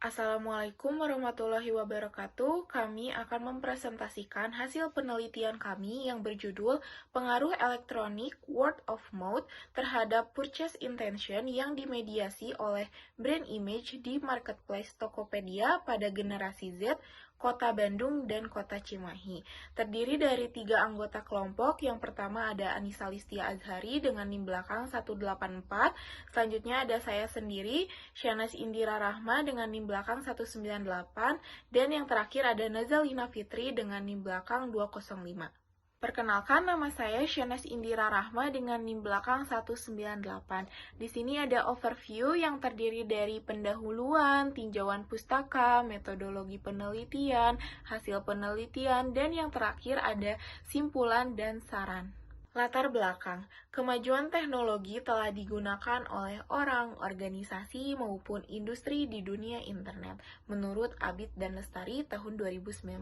Assalamualaikum warahmatullahi wabarakatuh. Kami akan mempresentasikan hasil penelitian kami yang berjudul Pengaruh Elektronik Word of Mouth terhadap Purchase Intention yang dimediasi oleh brand image di marketplace Tokopedia pada generasi Z, Kota Bandung, dan Kota Cimahi. Terdiri dari 3 anggota kelompok. Yang pertama ada Anissa Listia Azhari dengan NIM belakang 184. Selanjutnya ada saya sendiri, Syanas Indira Rahma dengan NIM belakang 198. Dan yang terakhir ada Nazalina Fitri dengan NIM belakang 205. Perkenalkan, nama saya Syanas Indira Rahma dengan NIM belakang 198. Di sini ada overview yang terdiri dari pendahuluan, tinjauan pustaka, metodologi penelitian, hasil penelitian, dan yang terakhir ada simpulan dan saran. Latar belakang, kemajuan teknologi telah digunakan oleh orang, organisasi, maupun industri di dunia internet. Menurut Abid dan Lestari tahun 2019,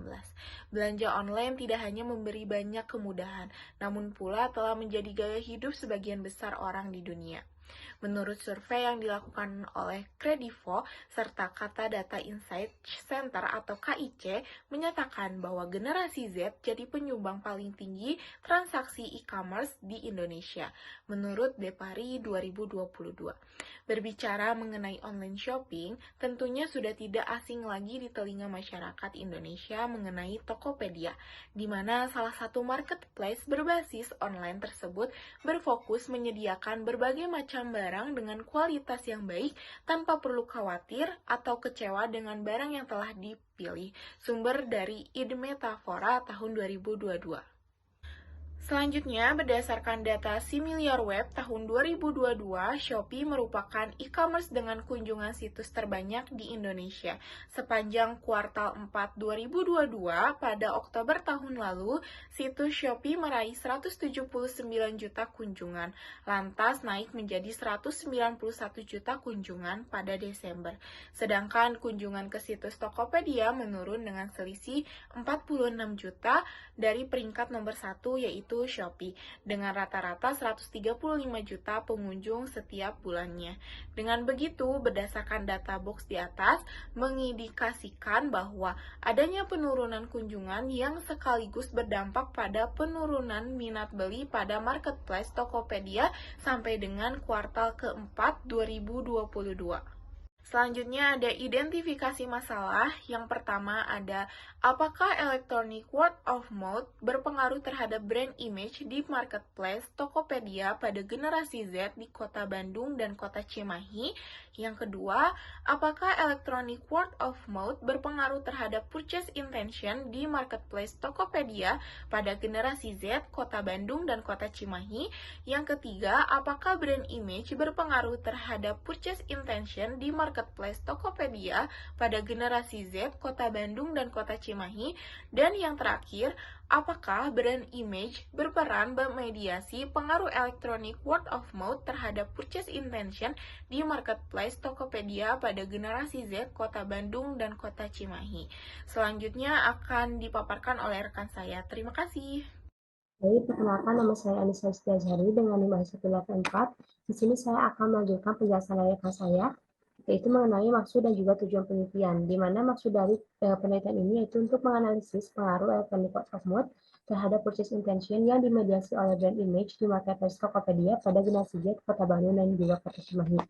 belanja online tidak hanya memberi banyak kemudahan, namun pula telah menjadi gaya hidup sebagian besar orang di dunia. Menurut survei yang dilakukan oleh Kredivo serta Kata Data Insight Center atau KIC menyatakan bahwa generasi Z jadi penyumbang paling tinggi transaksi e-commerce di Indonesia, menurut Depari 2022. Berbicara mengenai online shopping, tentunya sudah tidak asing lagi di telinga masyarakat Indonesia mengenai Tokopedia, di mana salah satu marketplace berbasis online tersebut berfokus menyediakan berbagai macam barang dengan kualitas yang baik tanpa perlu khawatir atau kecewa dengan barang yang telah dipilih. Sumber dari id Metafora tahun 2022. Selanjutnya, berdasarkan data Similarweb tahun 2022, Shopee merupakan e-commerce dengan kunjungan situs terbanyak di Indonesia. Sepanjang kuartal 4 2022, pada Oktober tahun lalu, situs Shopee meraih 179 juta kunjungan, lantas naik menjadi 191 juta kunjungan pada Desember. Sedangkan kunjungan ke situs Tokopedia menurun dengan selisih 46 juta dari peringkat nomor 1 yaitu Shopee dengan rata-rata 135 juta pengunjung setiap bulannya. Dengan begitu, berdasarkan data box di atas mengindikasikan bahwa adanya penurunan kunjungan yang sekaligus berdampak pada penurunan minat beli pada marketplace Tokopedia sampai dengan kuartal keempat 2022. Selanjutnya ada identifikasi masalah. Yang pertama ada apakah electronic word of mouth berpengaruh terhadap brand image di marketplace Tokopedia pada generasi Z di Kota Bandung dan Kota Cimahi. Yang kedua, apakah electronic word of mouth berpengaruh terhadap purchase intention di marketplace Tokopedia pada generasi Z, Kota Bandung dan Kota Cimahi. Yang ketiga, apakah brand image berpengaruh terhadap purchase intention di marketplace Tokopedia pada generasi Z, Kota Bandung dan Kota Cimahi. Dan yang terakhir, apakah brand image berperan memediasi pengaruh electronic word of mouth terhadap purchase intention di marketplace Tokopedia pada generasi Z, Kota Bandung dan Kota Cimahi. Selanjutnya akan dipaparkan oleh rekan saya. Terima kasih. Baik, perkenalkan nama saya Anissa Listia Azhari dengan NIM 184. Di sini saya akan melanjutkan penjelasan dari rekan saya, yaitu mengenai maksud dan juga tujuan penelitian, di mana maksud dari penelitian ini yaitu untuk menganalisis pengaruh electronic word of mouth terhadap purchase intention yang dimediasi oleh brand image di marketplace Tokopedia pada generasi Z, Kota Bandung dan juga Kota Cimahi.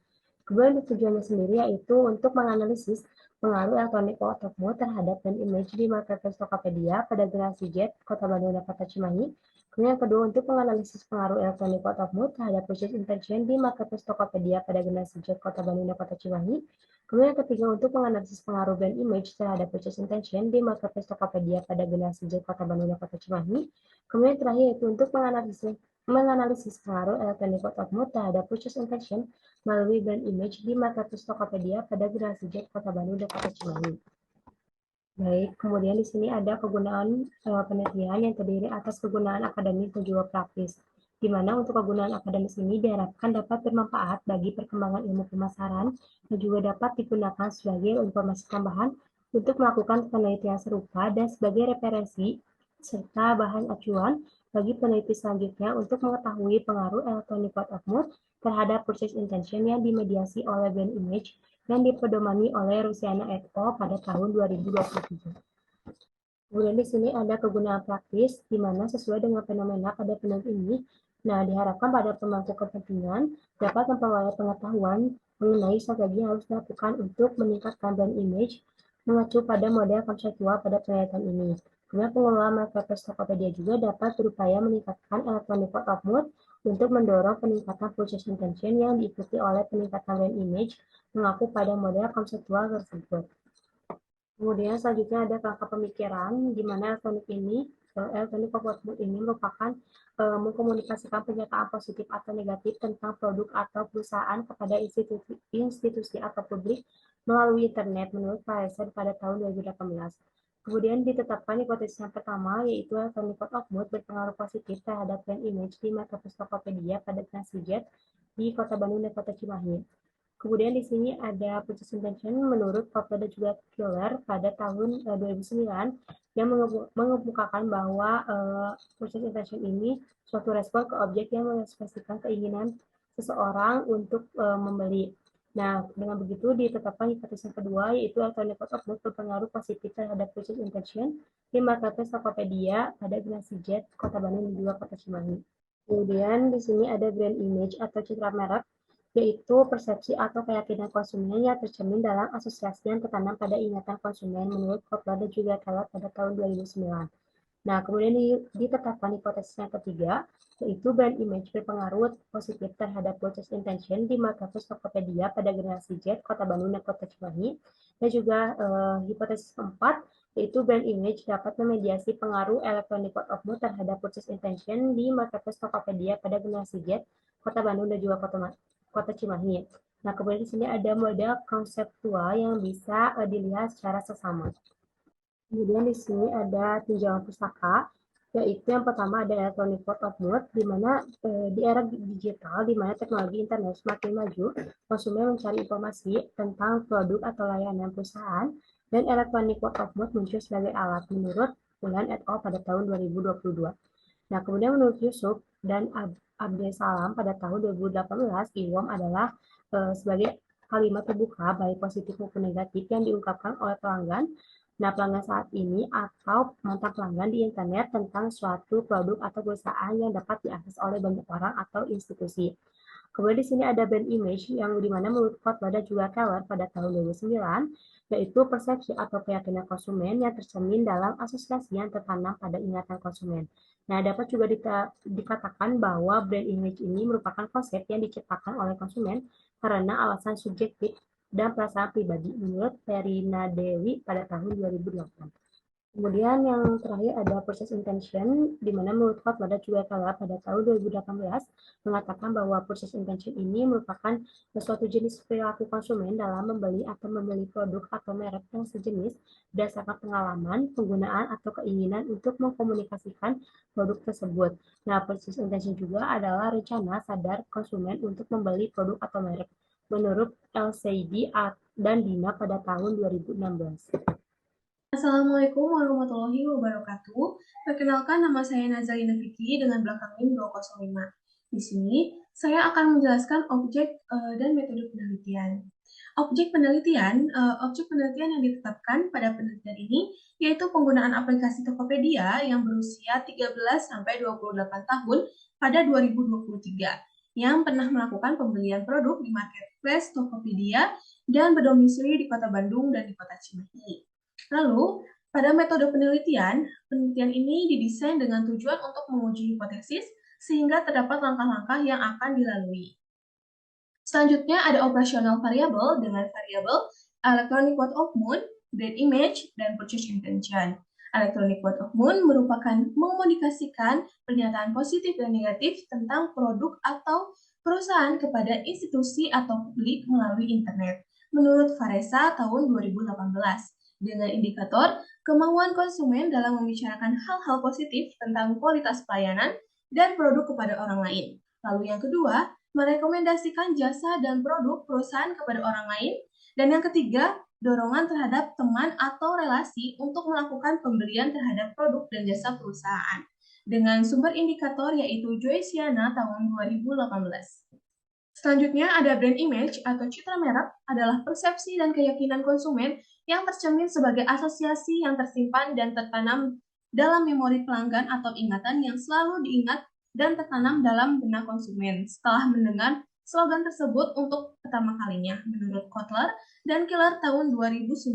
Kemudian tujuannya sendiri yaitu untuk menganalisis pengaruh electronic word of mouth terhadap brand image di marketplace Tokopedia pada generasi Z, Kota Bandung dan Kota Cimahi. Kemudian yang kedua, untuk menganalisis pengaruh electronic word of mouth terhadap purchase intention di marketplace Tokopedia pada generasi Z, Kota Bandung dan Kota Cimahi. Kemudian yang ketiga, untuk menganalisis pengaruh brand image terhadap purchase intention di marketplace Tokopedia pada generasi Z, Kota Bandung dan Kota Cimahi. Kemudian yang terakhir yaitu untuk menganalisis pengaruh electronic word of mouth terhadap purchase intention melalui brand image di marketplace Tokopedia pada generasi Z, Kota Bandung dan Kota Cimahi. Baik, kemudian di sini ada kegunaan penelitian yang terdiri atas kegunaan akademis dan juga praktis, di mana untuk kegunaan akademis ini diharapkan dapat bermanfaat bagi perkembangan ilmu pemasaran dan juga dapat digunakan sebagai informasi tambahan untuk melakukan penelitian serupa dan sebagai referensi serta bahan acuan bagi peneliti selanjutnya untuk mengetahui pengaruh electronic word of mouth terhadap purchase intention yang dimediasi oleh brand image yang dipedomani oleh Rusiana et al. Pada tahun 2023. Kemudian di sini ada kegunaan praktis, di mana sesuai dengan fenomena pada penelitian ini, nah diharapkan pada pemangku kepentingan dapat memperoleh pengetahuan mengenai strategi yang harus dilakukan untuk meningkatkan brand image mengacu pada model konseptual pada penelitian ini. Kemudian pengelola marketplace Tokopedia juga dapat berupaya meningkatkan electronic word of mouth untuk mendorong peningkatan purchase intention yang diikuti oleh peningkatan brand image mengaku pada model konseptual tersebut. Kemudian selanjutnya ada kerangka pemikiran, di mana elektronik forward ini merupakan mengkomunikasikan pernyataan positif atau negatif tentang produk atau perusahaan kepada institusi atau publik melalui internet menurut Fraser pada tahun 2018. Kemudian ditetapkan hipotesis yang pertama, yaitu elektronik word of mouth berpengaruh positif terhadap brand image di marketplace Tokopedia pada generasi Z di Kota Bandung dan Kota Cimahi. Kemudian di sini ada purchase intention menurut Poplar dan juga Killer pada tahun 2009 yang mengemukakan bahwa purchase intention ini suatu respon ke objek yang mengekspresikan keinginan seseorang untuk membeli. Nah, dengan begitu ditetapkan hipotesis yang kedua, yaitu electronic word of mouth berpengaruh positif terhadap purchase intention di marketplace Tokopedia pada generasi Z, Kota Bandung dan juga Kota Cimahi. Kemudian di sini ada brand image atau citra merek, yaitu persepsi atau keyakinan konsumen yang tercermin dalam asosiasi yang tertanam pada ingatan konsumen menurut Kotler dan juga Keller pada tahun 2009. Nah, kemudian ditetapkan hipotesis yang ketiga, yaitu brand image berpengaruh positif terhadap purchase intention di marketplace Tokopedia pada generasi Z, Kota Bandung dan Kota Cimahi. Dan juga hipotesis keempat, yaitu brand image dapat memediasi pengaruh electronic word of mouth terhadap purchase intention di marketplace Tokopedia pada generasi Z, Kota Bandung dan juga Kota Cimahi. Nah, kemudian di sini ada model konseptual yang bisa dilihat secara sesama. Kemudian di sini ada tinjauan pustaka, yaitu yang pertama ada electronic word of mouth, di mana di era digital, di mana teknologi internet semakin maju, konsumen mencari informasi tentang produk atau layanan perusahaan, dan electronic word of mouth muncul sebagai alat menurut Ulan et al. Pada tahun 2022. Nah, kemudian menurut Yusuf dan Abdel Salam pada tahun 2018, IWOM adalah sebagai kalimat terbuka baik positif maupun negatif yang diungkapkan oleh pelanggan. Nah, pelanggan saat ini atau mantan pelanggan di internet tentang suatu produk atau perusahaan yang dapat diakses oleh banyak orang atau institusi. Kemudian di sini ada brand image yang dimana menurut Kotler dan juga Keller pada tahun 2009, yaitu persepsi atau keyakinan konsumen yang tercermin dalam asosiasi yang tertanam pada ingatan konsumen. Nah, dapat juga dikatakan bahwa brand image ini merupakan konsep yang diciptakan oleh konsumen karena alasan subjektif dan perasaan pribadi menurut Verina Dewi pada tahun 2008. Kemudian yang terakhir ada purchase intention, di mana menurut Kotler dan juga Keller pada tahun 2018 mengatakan bahwa purchase intention ini merupakan suatu jenis perilaku konsumen dalam membeli atau membeli produk atau merek yang sejenis berdasarkan pengalaman, penggunaan, atau keinginan untuk mengkomunikasikan produk tersebut. Nah, purchase intention juga adalah rencana sadar konsumen untuk membeli produk atau merek menurut LCD dan Dina pada tahun 2016. Assalamualaikum warahmatullahi wabarakatuh. Perkenalkan, nama saya Nazalina Fikri dengan belakang NIM 205. Di sini, saya akan menjelaskan objek dan metode penelitian. Objek penelitian yang ditetapkan pada penelitian ini yaitu penggunaan aplikasi Tokopedia yang berusia 13-28 tahun pada 2023 yang pernah melakukan pembelian produk di marketplace Tokopedia dan berdomisili di Kota Bandung dan di Kota Cimahi. Lalu, pada metode penelitian ini didesain dengan tujuan untuk menguji hipotesis sehingga terdapat langkah-langkah yang akan dilalui. Selanjutnya ada operasional variabel dengan variabel electronic word of mouth, brand image, dan purchase intention. Electronic word of mouth merupakan mengkomunikasikan pernyataan positif dan negatif tentang produk atau perusahaan kepada institusi atau publik melalui internet. Menurut Faresa tahun 2018, dengan indikator kemauan konsumen dalam membicarakan hal-hal positif tentang kualitas pelayanan dan produk kepada orang lain. Lalu yang kedua, merekomendasikan jasa dan produk perusahaan kepada orang lain. Dan yang ketiga, dorongan terhadap teman atau relasi untuk melakukan pembelian terhadap produk dan jasa perusahaan. Dengan sumber indikator yaitu Joyciana tahun 2018. Selanjutnya ada brand image atau citra merek adalah persepsi dan keyakinan konsumen yang tercermin sebagai asosiasi yang tersimpan dan tertanam dalam memori pelanggan atau ingatan yang selalu diingat dan tertanam dalam benak konsumen setelah mendengar slogan tersebut untuk pertama kalinya menurut Kotler dan Keller tahun 2019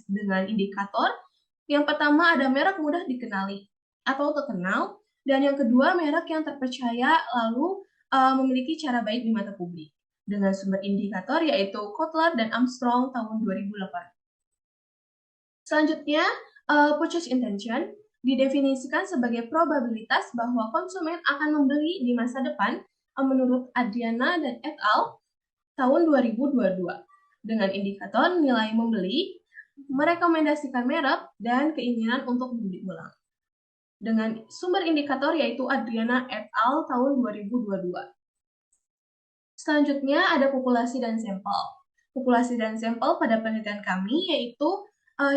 dengan indikator yang pertama ada merek mudah dikenali atau terkenal dan yang kedua merek yang terpercaya lalu memiliki cara baik di mata publik dengan sumber indikator yaitu Kotler dan Armstrong tahun 2008. Selanjutnya, purchase intention didefinisikan sebagai probabilitas bahwa konsumen akan membeli di masa depan menurut Adriana dan et al. Tahun 2022 dengan indikator nilai membeli, merekomendasikan merek, dan keinginan untuk membeli ulang. Dengan sumber indikator yaitu Adriana et al. Tahun 2022. Selanjutnya ada populasi dan sampel. Populasi dan sampel pada penelitian kami yaitu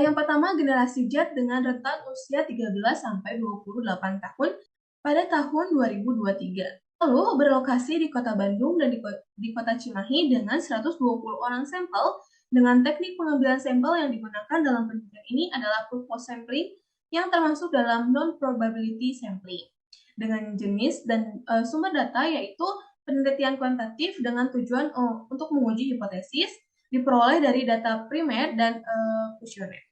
yang pertama generasi Z dengan rentan usia 13-28 tahun pada tahun 2023. Lalu berlokasi di Kota Bandung dan di Kota Cimahi dengan 120 orang sampel dengan teknik pengambilan sampel yang digunakan dalam penelitian ini adalah purpose sampling yang termasuk dalam non-probability sampling dengan jenis dan sumber data yaitu penelitian kuantitatif dengan tujuan untuk menguji hipotesis diperoleh dari data primer dan kuesioner.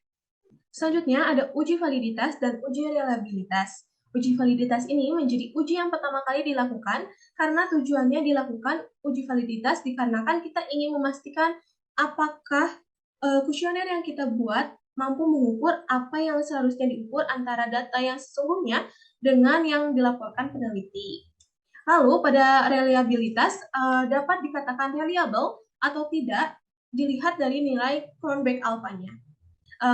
Selanjutnya ada uji validitas dan uji reliabilitas. Uji validitas ini menjadi uji yang pertama kali dilakukan karena tujuannya dilakukan uji validitas dikarenakan kita ingin memastikan apakah kuesioner yang kita buat mampu mengukur apa yang seharusnya diukur antara data yang sesungguhnya dengan yang dilaporkan peneliti. Lalu pada reliabilitas dapat dikatakan reliable atau tidak dilihat dari nilai Cronbach alpha-nya.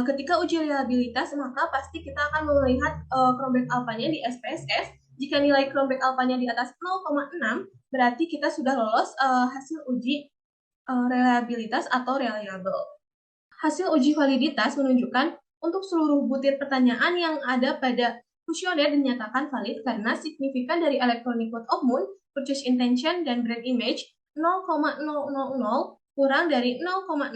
Ketika uji reliabilitas maka pasti kita akan melihat Cronbach alpha-nya di SPSS. Jika nilai Cronbach alpha-nya di atas 0,6 berarti kita sudah lolos hasil uji reliabilitas atau reliable. Hasil uji validitas menunjukkan untuk seluruh butir pertanyaan yang ada pada kuesioner dinyatakan valid karena signifikan dari electronic word of mouth, purchase intention, dan brand image 0,000 kurang dari 0,05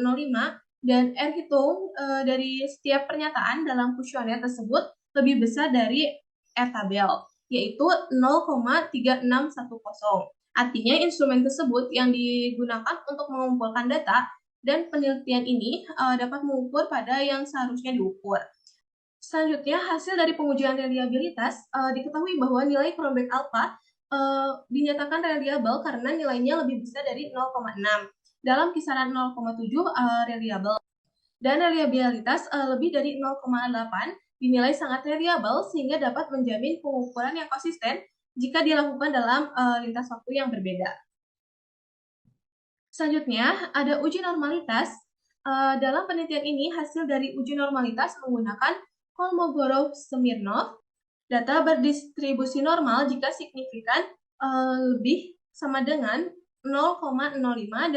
dan R hitung dari setiap pernyataan dalam kuesioner tersebut lebih besar dari R tabel, yaitu 0,3610. Artinya instrumen tersebut yang digunakan untuk mengumpulkan data dan penelitian ini dapat mengukur pada yang seharusnya diukur. Selanjutnya, hasil dari pengujian reliabilitas diketahui bahwa nilai Cronbach alpha dinyatakan reliable karena nilainya lebih besar dari 0,6 dalam kisaran 0,7 reliable. Dan reliabilitas lebih dari 0,8 dinilai sangat reliable sehingga dapat menjamin pengukuran yang konsisten jika dilakukan dalam lintas waktu yang berbeda. Selanjutnya, ada uji normalitas. Dalam penelitian ini, hasil dari uji normalitas menggunakan Kolmogorov-Smirnov. Data berdistribusi normal jika signifikan lebih sama dengan 0,05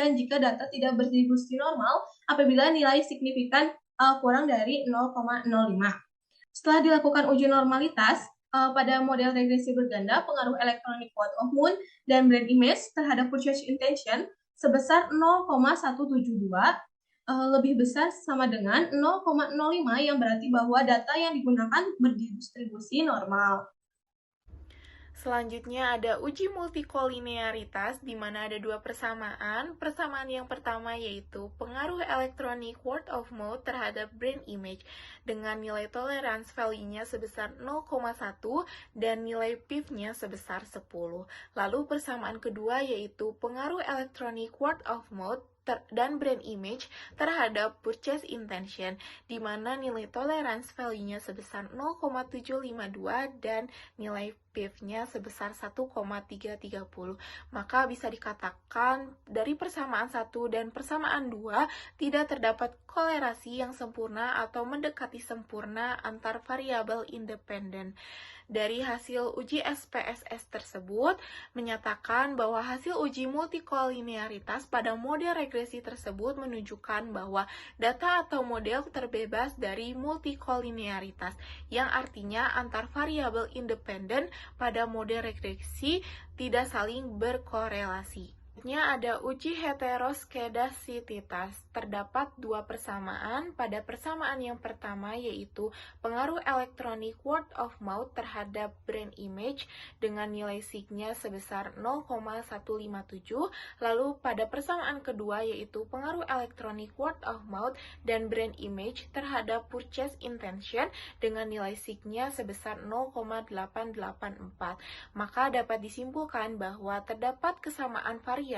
dan jika data tidak berdistribusi normal apabila nilai signifikan kurang dari 0,05. Setelah dilakukan uji normalitas, pada model regresi berganda, pengaruh electronic word of mouth dan brand image terhadap purchase intention sebesar 0,172 lebih besar sama dengan 0,05 yang berarti bahwa data yang digunakan berdistribusi normal. Selanjutnya ada uji multikolinearitas di mana ada dua persamaan. Persamaan yang pertama yaitu pengaruh electronic word of mouth terhadap brand image dengan nilai tolerance value-nya sebesar 0,1 dan nilai PIV-nya sebesar 10. Lalu persamaan kedua yaitu pengaruh electronic word of mouth dan brand image terhadap purchase intention, di mana nilai tolerance value-nya sebesar 0,752 dan nilai PIV-nya sebesar 1,330. Maka bisa dikatakan dari persamaan 1 dan persamaan 2 tidak terdapat kolerasi yang sempurna atau mendekati sempurna antar variabel independen. Dari hasil uji SPSS tersebut menyatakan bahwa hasil uji multikolinearitas pada model regresi tersebut menunjukkan bahwa data atau model terbebas dari multikolinearitas, yang artinya antar variabel independen pada model regresi tidak saling berkorelasi. Selanjutnya ada uji heteroskedasititas. Terdapat dua persamaan. Pada persamaan yang pertama yaitu pengaruh elektronik word of mouth terhadap brand image dengan nilai sigma sebesar 0,157. Lalu pada persamaan kedua yaitu pengaruh elektronik word of mouth dan brand image terhadap purchase intention dengan nilai sigma sebesar 0,884. Maka dapat disimpulkan bahwa terdapat kesamaan varian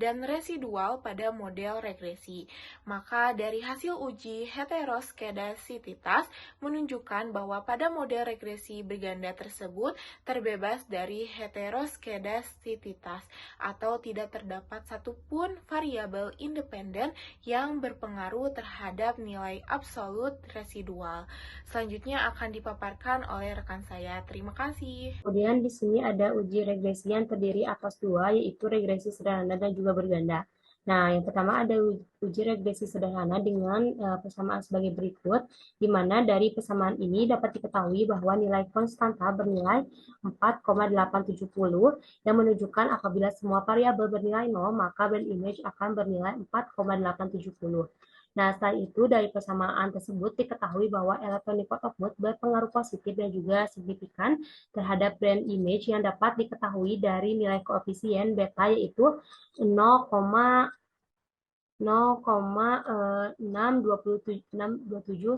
dan residual pada model regresi. Maka dari hasil uji heteroskedasititas menunjukkan bahwa pada model regresi berganda tersebut terbebas dari heteroskedasititas atau tidak terdapat satupun variabel independen yang berpengaruh terhadap nilai absolut residual. Selanjutnya akan dipaparkan oleh rekan saya. Terima kasih. Kemudian di sini ada uji regresi yang terdiri atas dua, yaitu regresi sederhana dan juga berganda. Nah, yang pertama ada uji regresi sederhana dengan persamaan sebagai berikut, di mana dari persamaan ini dapat diketahui bahwa nilai konstanta bernilai 4,870 yang menunjukkan apabila semua variabel bernilai 0, maka brand image akan bernilai 4,870. Nah, setelah itu dari persamaan tersebut diketahui bahwa electronic word of mouth berpengaruh positif dan juga signifikan terhadap brand image yang dapat diketahui dari nilai koefisien beta yaitu 0,627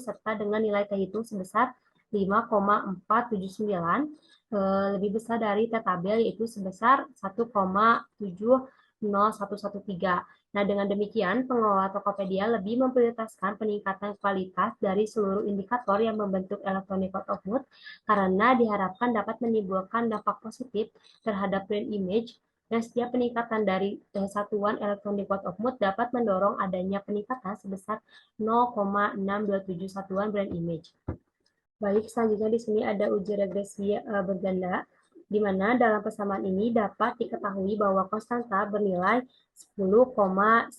serta dengan nilai terhitung sebesar 5,479 lebih besar dari tabel yaitu sebesar 1,70113. Nah, dengan demikian, pengelola Tokopedia lebih memprioritaskan peningkatan kualitas dari seluruh indikator yang membentuk electronic word of mouth karena diharapkan dapat menimbulkan dampak positif terhadap brand image dan setiap peningkatan dari satuan electronic word of mouth dapat mendorong adanya peningkatan sebesar 0,627 satuan brand image. Baik, selanjutnya di sini ada uji regresi berganda, di mana dalam persamaan ini dapat diketahui bahwa konstanta bernilai 10,906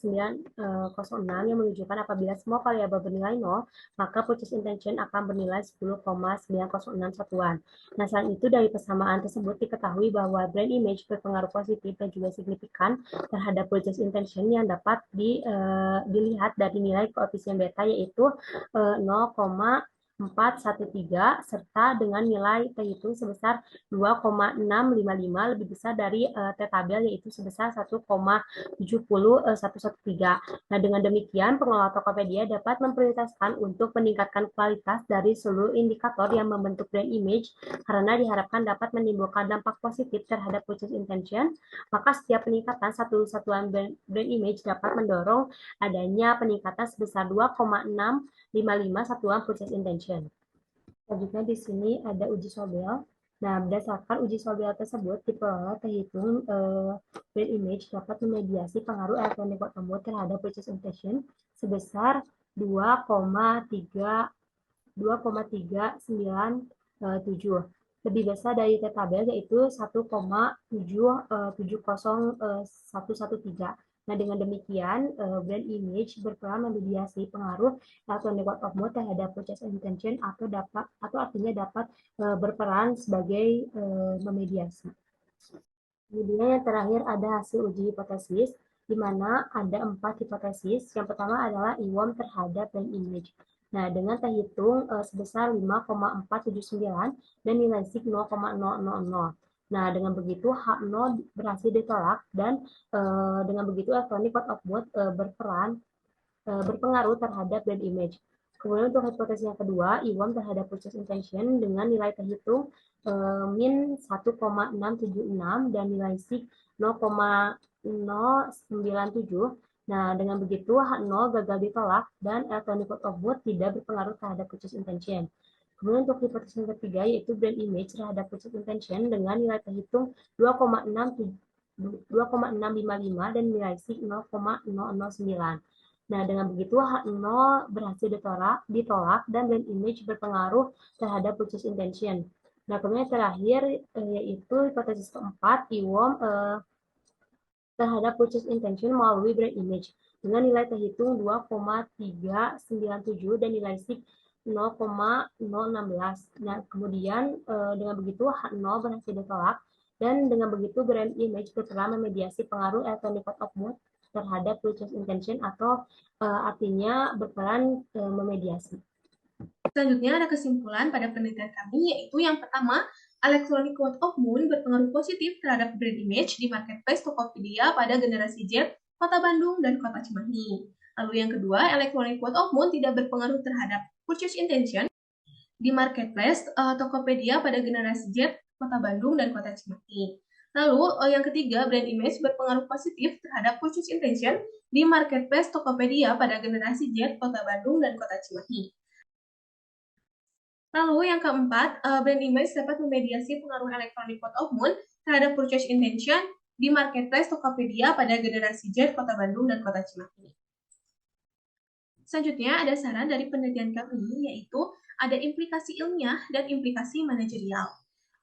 yang menunjukkan apabila semua variabel bernilai 0, maka purchase intention akan bernilai 10,906 satuan. Nah, selain itu dari persamaan tersebut diketahui bahwa brand image berpengaruh positif dan juga signifikan terhadap purchase intention yang dapat dilihat dari nilai koefisien beta yaitu 0,413 serta dengan nilai terhitung sebesar 2,655 lebih besar dari tabel yaitu sebesar 1,70113. Nah, dengan demikian pengelola Tokopedia dapat memprioritaskan untuk meningkatkan kualitas dari seluruh indikator yang membentuk brand image karena diharapkan dapat menimbulkan dampak positif terhadap purchase intention. Maka setiap peningkatan satu satuan brand image dapat mendorong adanya peningkatan sebesar 2,655 satuan purchase intention. Selanjutnya di sini ada uji Sobel. Nah, berdasarkan uji Sobel tersebut diperoleh terhitung brand image dapat memediasi pengaruh electronic word of mouth terhadap purchase intention sebesar 2,397 lebih besar dari tabel yaitu 1,77013. Nah, dengan demikian, brand image berperan memediasi pengaruh electronic word of mouth terhadap purchase intention atau artinya dapat berperan sebagai memediasi. Kemudian yang terakhir ada hasil uji hipotesis, di mana ada 4 hipotesis. Yang pertama adalah IWOM terhadap brand image. Nah, dengan terhitung sebesar 5,479 dan nilai sig 0,000. Nah, dengan begitu H0 berhasil ditolak dan dengan begitu electronic word of mouth berpengaruh terhadap brand image. Kemudian untuk hipotesis yang kedua, IWOM terhadap purchase intention dengan nilai terhitung min 1,676 dan nilai sig 0,097. Nah, dengan begitu H0 gagal ditolak dan electronic word of mouth tidak berpengaruh terhadap purchase intention. Kemudian untuk hipotesis yang ketiga yaitu brand image terhadap purchase intention dengan nilai terhitung 2,655 dan nilai sig 0,009. Nah, dengan begitu H0 berhasil ditolak dan brand image berpengaruh terhadap purchase intention. Nah, kemudian terakhir yaitu hipotesis keempat, IWOM terhadap purchase intention melalui brand image dengan nilai terhitung 2,397 dan nilai sig 0,016. Nah, kemudian dengan begitu H0 berhasil ditolak Dan dengan begitu brand image berperan memediasi pengaruh electronic word of mouth terhadap purchase intention atau artinya berperan memediasi. Selanjutnya ada kesimpulan pada penelitian kami, yaitu yang pertama, electronic word of mouth berpengaruh positif terhadap brand image di marketplace Tokopedia pada generasi Z, Kota Bandung, dan Kota Cimahi. Lalu yang kedua, electronic word of mouth tidak berpengaruh terhadap purchase intention di marketplace Tokopedia pada generasi Z, Kota Bandung, dan Kota Cimahi. Lalu yang ketiga, brand image berpengaruh positif terhadap purchase intention di marketplace Tokopedia pada generasi Z, Kota Bandung, dan Kota Cimahi. Lalu yang keempat, brand image dapat memediasi pengaruh electronic word of mouth terhadap purchase intention di marketplace Tokopedia pada generasi Z, Kota Bandung, dan Kota Cimahi. Selanjutnya ada saran dari penelitian kami, yaitu ada implikasi ilmiah dan implikasi manajerial.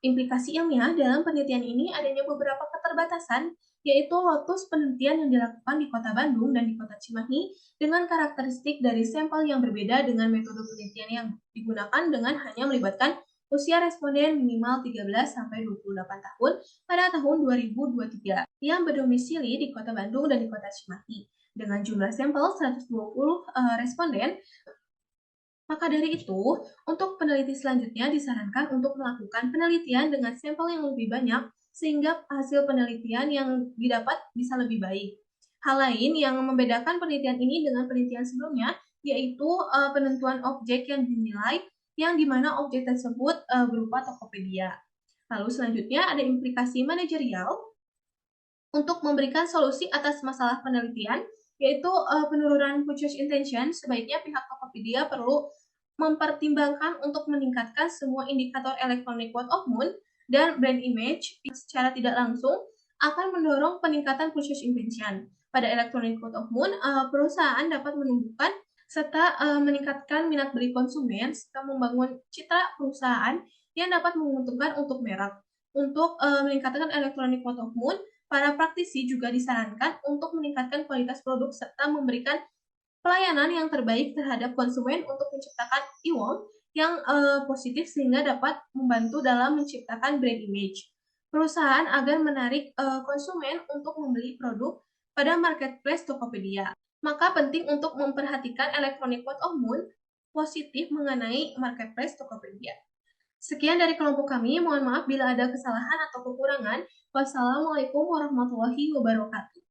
Implikasi ilmiah dalam penelitian ini adanya beberapa keterbatasan, yaitu lotus penelitian yang dilakukan di Kota Bandung dan di Kota Cimahi dengan karakteristik dari sampel yang berbeda dengan metode penelitian yang digunakan dengan hanya melibatkan usia responden minimal 13-28 tahun pada tahun 2023 yang berdomisili di Kota Bandung dan di Kota Cimahi dengan jumlah sampel 120 responden. Maka dari itu, untuk peneliti selanjutnya disarankan untuk melakukan penelitian dengan sampel yang lebih banyak sehingga hasil penelitian yang didapat bisa lebih baik. Hal lain yang membedakan penelitian ini dengan penelitian sebelumnya yaitu penentuan objek yang dinilai yang dimana objek tersebut berupa Tokopedia. Lalu selanjutnya ada implikasi manajerial untuk memberikan solusi atas masalah penelitian yaitu penurunan purchase intention. Sebaiknya pihak Tokopedia perlu mempertimbangkan untuk meningkatkan semua indikator electronic word of mouth dan brand image secara tidak langsung akan mendorong peningkatan purchase intention. Pada electronic word of mouth, perusahaan dapat menumbuhkan serta meningkatkan minat beli konsumen serta membangun citra perusahaan yang dapat menguntungkan untuk merek. Untuk meningkatkan electronic word of mouth, para praktisi juga disarankan untuk meningkatkan kualitas produk serta memberikan pelayanan yang terbaik terhadap konsumen untuk menciptakan e-world yang positif sehingga dapat membantu dalam menciptakan brand image perusahaan agar menarik konsumen untuk membeli produk pada marketplace Tokopedia. Maka penting untuk memperhatikan electronic word of mouth positif mengenai marketplace Tokopedia. Sekian dari kelompok kami, mohon maaf bila ada kesalahan atau kekurangan. Wassalamualaikum warahmatullahi wabarakatuh.